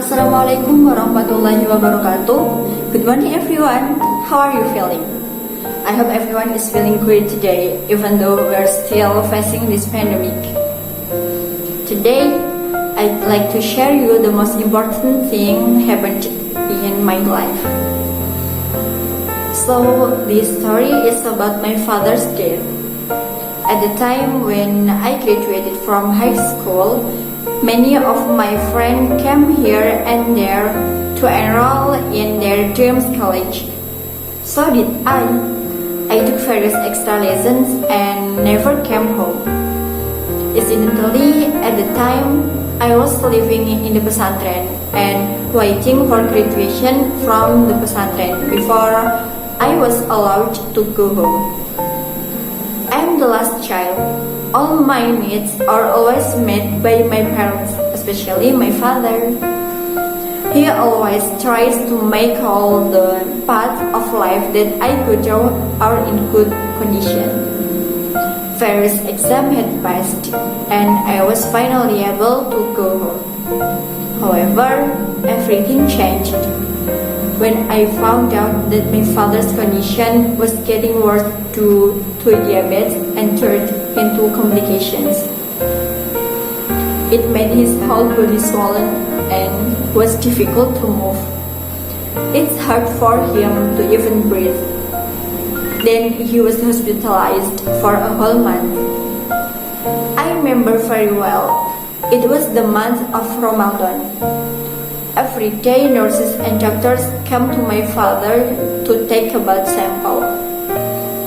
Assalamualaikum warahmatullahi wabarakatuh. Good morning everyone. How are you feeling? I hope everyone is feeling great today, even though we are still facing this pandemic. Today, I'd like to share you the most important thing happened in my life. So, this story is about my father's death. At the time when I graduated from high school, many of my friends came here and there to enroll in their dreams college. So did I. I took various extra lessons and never came home. Incidentally, at the time, I was living in the pesantren and waiting for graduation from the pesantren before I was allowed to go home. I am the last child. All my needs are always met by my parents, especially my father. He always tries to make all the parts of life that I go through are in good condition. Various exams had passed, and I was finally able to go home. However, everything changed when I found out that my father's condition was getting worse due to diabetes and turned into complications. It made his whole body swollen and was difficult to move. It's hard for him to even breathe. Then he was hospitalized for a whole month. I remember very well. It was the month of Ramadan. Every day nurses and doctors come to my father to take a blood sample.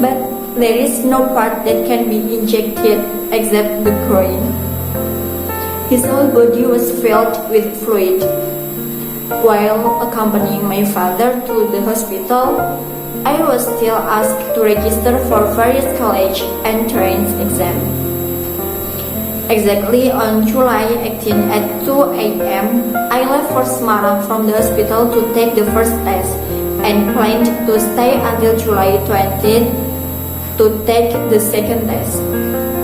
But there is no part that can be injected except the groin. His whole body was filled with fluid. While accompanying my father to the hospital, I was still asked to register for various college entrance exams. Exactly on July 18 at 2 a.m., I left for Semarang from the hospital to take the first test and planned to stay until July 20th to take the second test.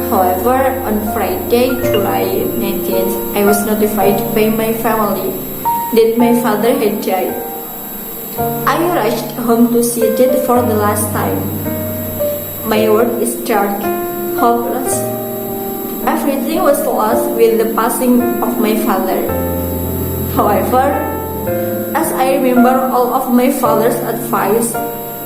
However, on Friday, July 19th, I was notified by my family that my father had died. I rushed home to see it for the last time. My world is dark, hopeless. Everything was lost with the passing of my father. However, as I remember all of my father's advice,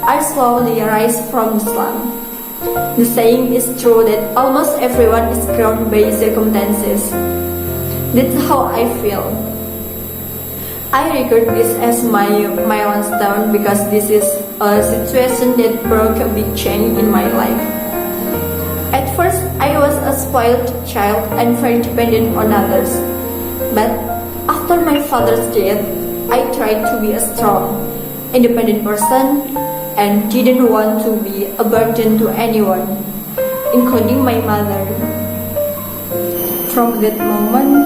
I slowly rise from the slum. The saying is true that almost everyone is ground by circumstances. That's how I feel. I regard this as my milestone because this is a situation that broke a big change in my life. At first, I was a spoiled child and very dependent on others. But after my father's death, I tried to be a strong, independent person and didn't want to be a burden to anyone, including my mother. From that moment,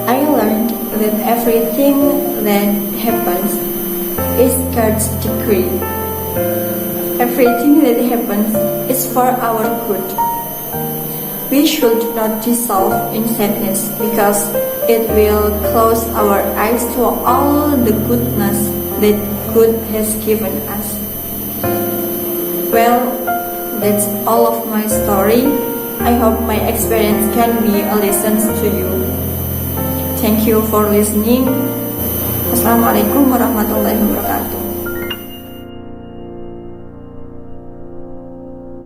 I learned that everything that happens is God's decree. Everything that happens is for our good. We should not dissolve in sadness because it will close our eyes to all the goodness that God has given us. Well, that's all of my story. I hope my experience can be a lesson to you. Thank you for listening. Assalamualaikum warahmatullahi wabarakatuh.